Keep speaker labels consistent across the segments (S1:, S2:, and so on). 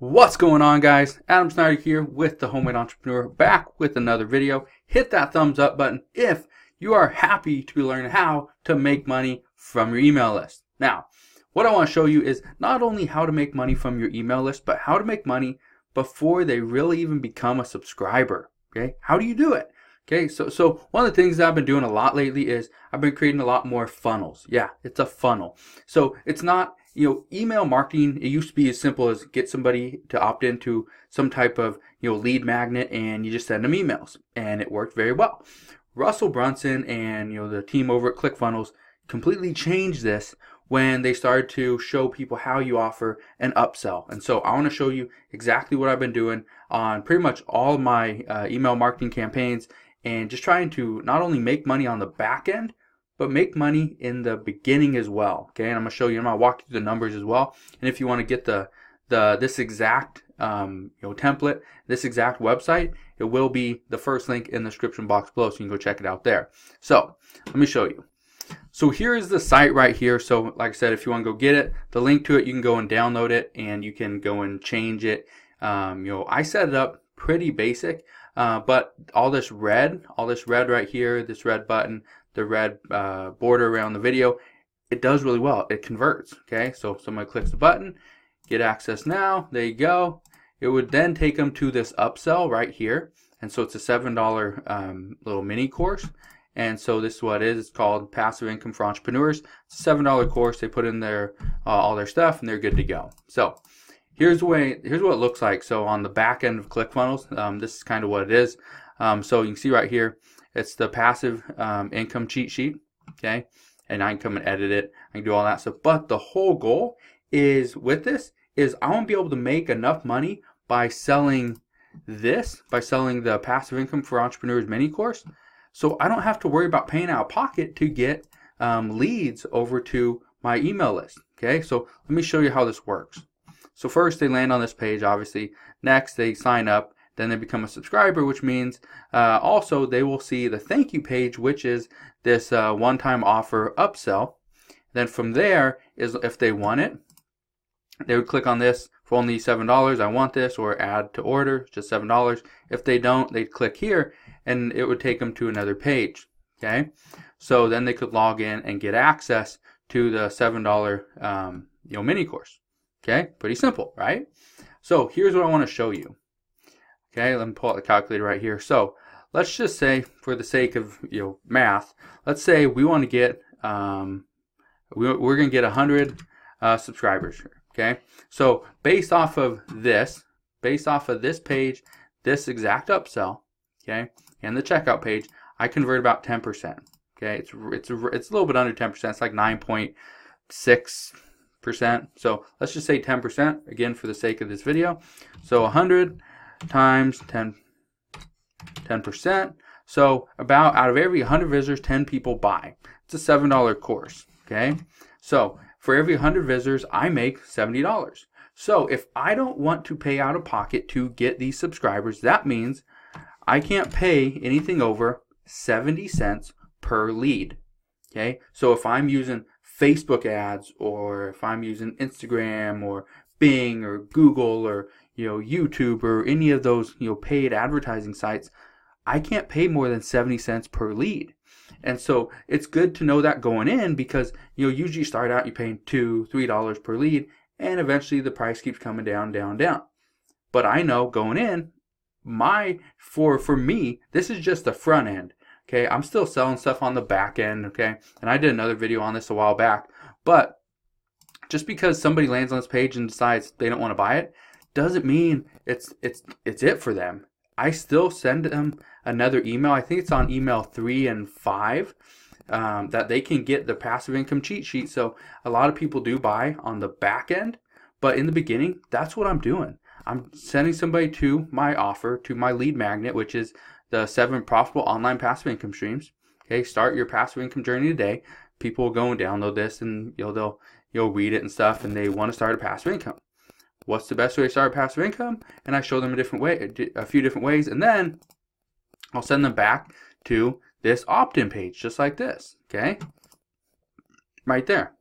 S1: What's going on, guys? Adam Snyder here with the Homemade Entrepreneur, back with another video. Hit that thumbs up button if you are happy to be learning how to make money from your email list. Now, what I want to show you is not only how to make money from your email list, but how to make money before they really even become a subscriber. Okay, how do you do it? Okay, so one of the things that I've been doing a lot lately is I've been creating a lot more funnels. Yeah, it's a funnel. So it's not, email marketing, it used to be as simple as get somebody to opt into some type of, lead magnet and you just send them emails, and it worked very well. Russell Brunson and, the team over at ClickFunnels completely changed this when they started to show people how you offer an upsell. And so I want to show you exactly what I've been doing on pretty much all of my email marketing campaigns, and just trying to not only make money on the back end, but make money in the beginning as well. Okay, and I'm gonna show you. I'm gonna walk you through the numbers as well. And if you want to get this exact template, this exact website, it will be the first link in the description box below, so you can go check it out there. So let me show you. So here is the site right here. So like I said, if you want to go get it, the link to it, you can go and download it, and you can go and change it. I set it up pretty basic. But all this red right here, this red button, the red border around the video, it does really well. It converts. Okay, so somebody clicks the button, get access now. There you go. It would then take them to this upsell right here, and so it's a $7 little mini course. And so this is what it is. It's called Passive Income for Entrepreneurs. It's a $7 course. They put in their all their stuff, and they're good to go. So here's what it looks like. So on the back end of ClickFunnels, this is kind of what it is. So you can see right here, it's the passive income cheat sheet. Okay, and I can come and edit it. I can do all that stuff. But the whole goal is with this is I want to be able to make enough money by selling this, by selling the Passive Income for Entrepreneurs mini course. So I don't have to worry about paying out of pocket to get leads over to my email list. Okay, so let me show you how this works. So first they land on this page, obviously. Next they sign up, then they become a subscriber, which means also they will see the thank you page, which is this one-time offer upsell. Then from there is, if they want it, they would click on this for only $7. I want this, or add to order, just $7. If they don't, they'd click here, and it would take them to another page. Okay, so then they could log in and get access to the $7 mini course. Okay, pretty simple, right? So here's what I want to show you. Okay, let me pull out the calculator right here. So let's just say, for the sake of math, let's say we want to get we're going to get 100 subscribers here. Okay, so based off of this page, this exact upsell, okay, and the checkout page, I convert about 10%. Okay, it's a little bit under 10%. It's like 9.6%. So let's just say 10% again for the sake of this video. So 100 times 10%. So about out of every 100 visitors, 10 people buy. It's a $7 course. Okay, so for every 100 visitors, I make $70. So if I don't want to pay out of pocket to get these subscribers, that means I can't pay anything over 70 cents per lead. Okay, so if I'm using Facebook ads, or if I'm using Instagram or Bing or Google or YouTube or any of those paid advertising sites, I can't pay more than 70 cents per lead. And so it's good to know that going in, because usually you start out, you're paying $2, $3 per lead, and eventually the price keeps coming down, down, down. But I know going in, for me, this is just the front end. Okay, I'm still selling stuff on the back end. Okay, and I did another video on this a while back. But just because somebody lands on this page and decides they don't want to buy it, doesn't mean it's it for them. I still send them another email. I think it's on email 3 and 5 that they can get the passive income cheat sheet. So a lot of people do buy on the back end, but in the beginning, that's what I'm doing. I'm sending somebody to my offer, to my lead magnet, which is the 7 profitable online passive income streams. Okay, start your passive income journey today. People will go and download this, and they'll read it and stuff, and they want to start a passive income. What's the best way to start passive income? And I show them a few different ways, and then I'll send them back to this opt-in page, just like this. Okay, right there,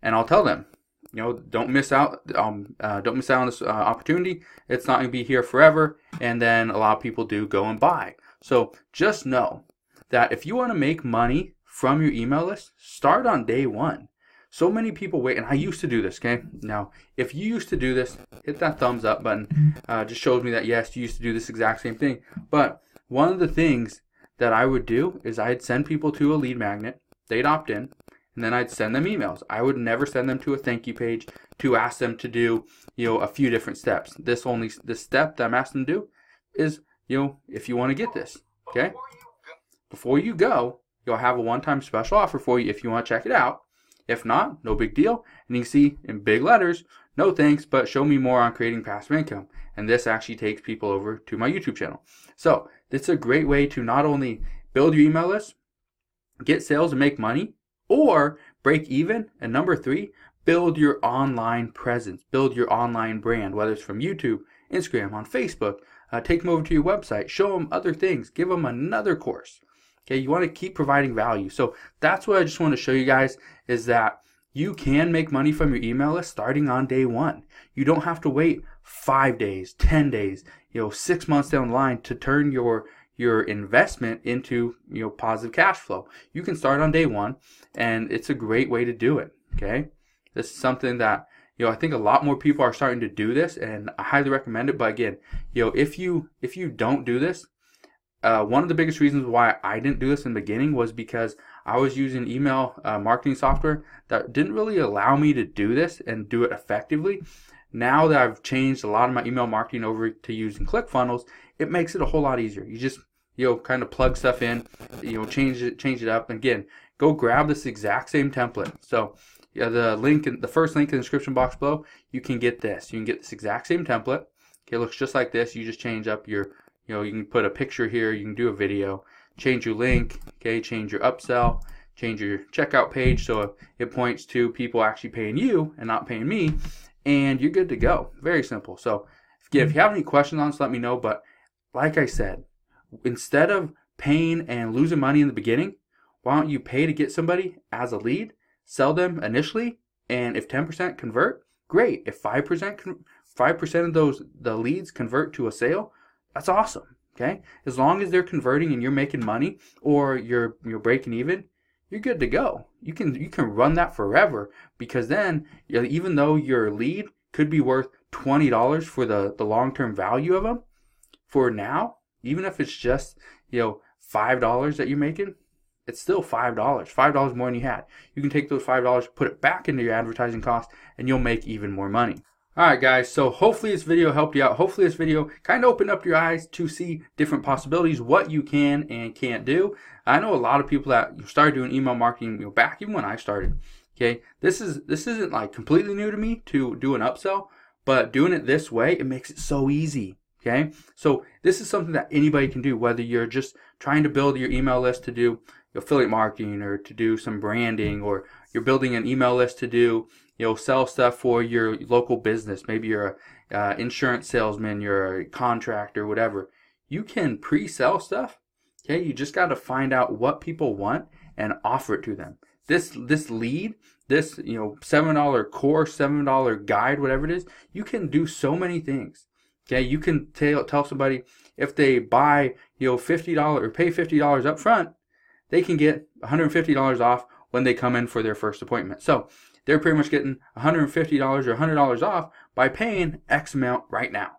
S1: and I'll tell them, don't miss out. Don't miss out on this opportunity. It's not going to be here forever. And then a lot of people do go and buy. So just know that if you want to make money from your email list, start on day one. So many people wait, and I used to do this, okay? Now, if you used to do this, hit that thumbs up button. Just shows me that, yes, you used to do this exact same thing. But one of the things that I would do is I'd send people to a lead magnet. They'd opt in, and then I'd send them emails. I would never send them to a thank you page to ask them to do, a few different steps. The step that I'm asking them to do is, if you want to get this, okay? Before you go, you'll have a one-time special offer for you if you want to check it out. If not, no big deal. And you can see in big letters, no thanks, but show me more on creating passive income. And this actually takes people over to my YouTube channel. So this is a great way to not only build your email list, get sales and make money, or break even. And number 3, build your online presence, build your online brand, whether it's from YouTube, Instagram, on Facebook. Take them over to your website, show them other things, give them another course. Okay, you want to keep providing value. So that's what I just want to show you guys, is that you can make money from your email list starting on day one. You don't have to wait 5 days, 10 days, 6 months down the line to turn your investment into positive cash flow. You can start on day one, and it's a great way to do it. Okay, this is something that I think a lot more people are starting to do this, and I highly recommend it. But again, if you don't do this, one of the biggest reasons why I didn't do this in the beginning was because I was using email marketing software that didn't really allow me to do this and do it effectively. Now that I've changed a lot of my email marketing over to using ClickFunnels, it makes it a whole lot easier. You just kind of plug stuff in, change it up. And again, go grab this exact same template. So the first link in the description box below, you can get this. You can get this exact same template. Okay, it looks just like this. You just change up your you can put a picture here, you can do a video, change your link, okay, change your upsell, change your checkout page so it points to people actually paying you and not paying me, and you're good to go. Very simple. So if you have any questions on this, let me know. But like I said, instead of paying and losing money in the beginning, why don't you pay to get somebody as a lead, sell them initially, and if 10% convert, great. If 5% of the leads convert to a sale, that's awesome. Okay, as long as they're converting and you're making money, or you're breaking even, you're good to go. You can run that forever, because then even though your lead could be worth $20 for the long-term value of them, for now, even if it's just $5 that you're making, it's still $5 more than you had. You can take those $5, put it back into your advertising cost, and you'll make even more money. Alright guys, so hopefully this video helped you out. Hopefully this video kind of opened up your eyes to see different possibilities, what you can and can't do. I know a lot of people that started doing email marketing back even when I started. Okay, this isn't like completely new to me to do an upsell, but doing it this way, it makes it so easy. Okay, so this is something that anybody can do, whether you're just trying to build your email list to do affiliate marketing, or to do some branding, or you're building an email list to do sell stuff for your local business. Maybe you're a insurance salesman, you're a contractor, whatever. You can pre-sell stuff. Okay, you just got to find out what people want and offer it to them. This lead, this $7 course, $7 guide, whatever it is, you can do so many things. Okay, you can tell somebody if they buy $50 or pay $50 up front, they can get $150 off when they come in for their first appointment. So they're pretty much getting $150 or $100 off by paying X amount right now.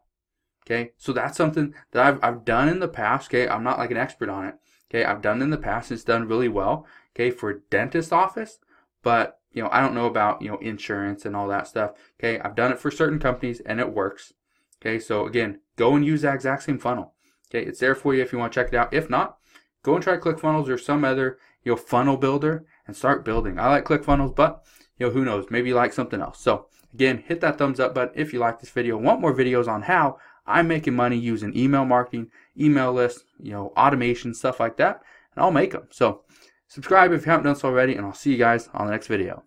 S1: Okay, so that's something that I've done in the past. Okay, I'm not like an expert on it. Okay, I've done it in the past. It's done really well. Okay, for a dentist office, but I don't know about insurance and all that stuff. Okay, I've done it for certain companies and it works. Okay, so again, go and use that exact same funnel. Okay, it's there for you if you want to check it out. If not, go and try ClickFunnels or some other funnel builder and start building. I like ClickFunnels, but who knows? Maybe you like something else. So again, hit that thumbs up button if you like this video. Want more videos on how I'm making money using email marketing, email lists, automation, stuff like that, and I'll make them. So subscribe if you haven't done so already, and I'll see you guys on the next video.